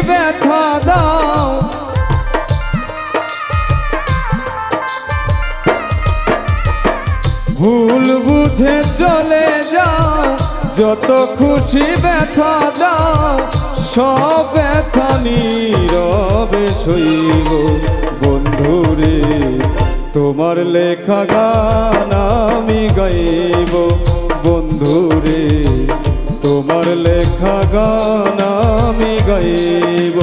ব্যথা দাও, ভুল বুঝে চলে যাও, যত খুশি ব্যথা দাও, সব ব্যথা নীরবে সইব বন্ধুরে, তোমার লেখা গান আমি গাইব বন্ধুরে, তোমার লেখা গান আমি গাইব।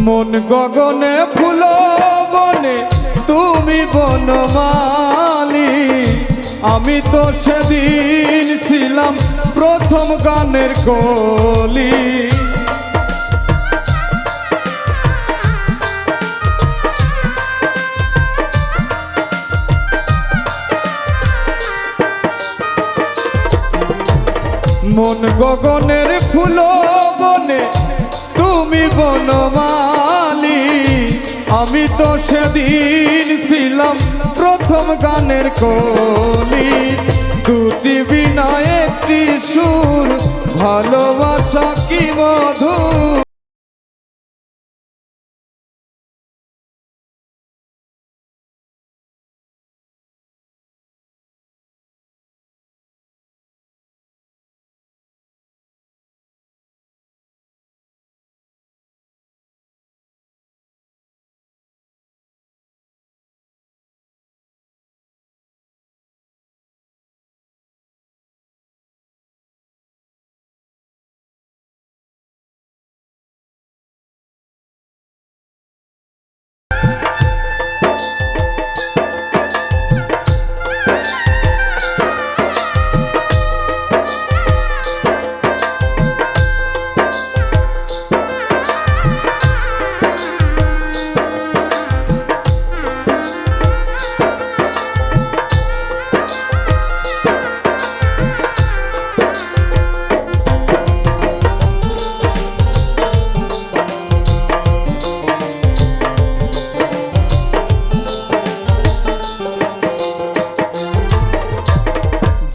মন গগনে ফুল বনে তুমি বনমালী, আমি তো সেদিন ছিলাম প্রথম গানের কলি। মন গগনের ফুল বনে তুমি বনমালী, আমি তো সেদিন ছিলাম প্রথম গানের কলি। দুটি বিনা একটি সুর, ভালোবাসা কি মধুর।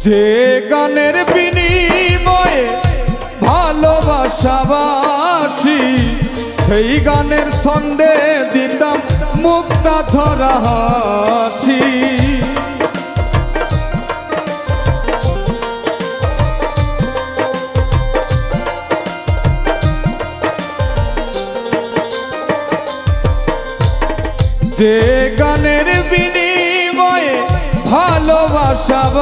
যে গানের বিনিময়ে ভালোবাসাবাসি, সেই গানের ছন্দে দিতাম মুক্তা ঝরা হাসি। যে গানের বিনিময়ে ভালোবাসাবাসি,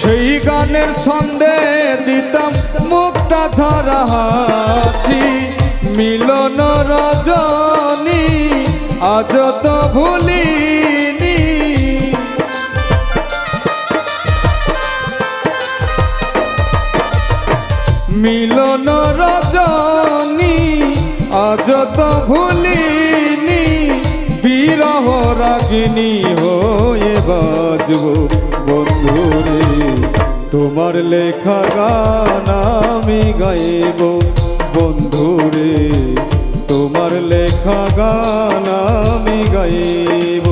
সেই গানের ছন্দে দিতাম মুক্তা ঝরা হাসি। মিলন রজনী আজ তো ভুলিনি, মিলন রজনী আজ তো ভুলিনি, বিরহ রাগিনী হয়ে বাজব বন্ধুরে, তোমার লেখা গান আমি গাইব বন্ধুরে, তোমার লেখা গান আমি গাইব।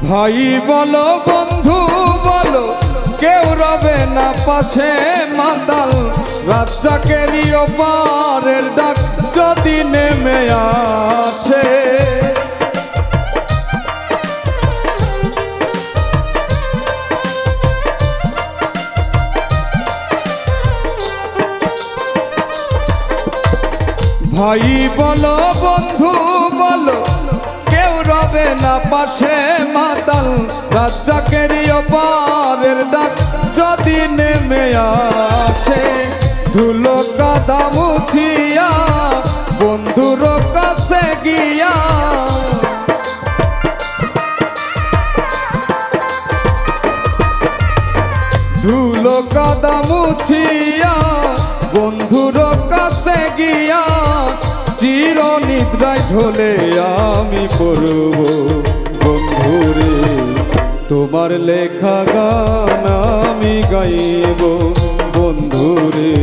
ভাই বলো বন্ধু বলো, কেউ রবে না পাশে, মাতাল রাজ্জাকেরই ওপারের ডাক যদি নেমে আসে, ভাই বলো বন্ধু বলো কেউ রবে না পাশে, মাতাল রাজ্জাকেরই ওপারের ডাক যদি নেমে আসে। ধুলো কাদা মুছিয়া বন্ধুর কাছে গিয়া, ধুলো কাদা মুছিয়া বন্ধুর কাছে গিয়া, চির নিদ্রায় ঢলে আমি পড়ব বন্ধুরে, তোমার লেখা গান আমি গাইব বন্ধুরে,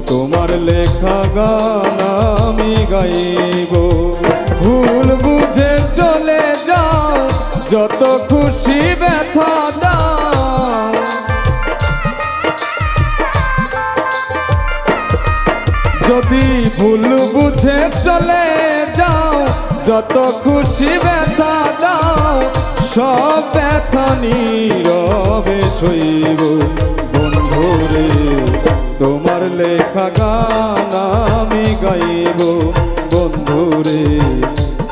তোমার লেখা গান আমি গাইব। ভুল বুঝে চলে যাও যত খুশি ব্যথা দাও, যদি ভুল বুঝে চলে যাও যত খুশি ব্যথা দাও, সব ব্যথা নীরবে সইব বন্ধুরে, তোমার লেখা গান আমি গাইব বন্ধুরে,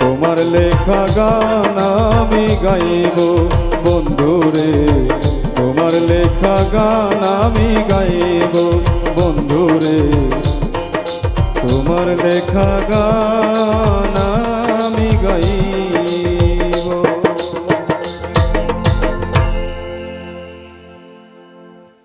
তোমার লেখা গান আমি গাইব বন্ধুরে, তোমার লেখা গান আমি গাইব বন্ধুরে, তোমার লেখা গান আমি গাই।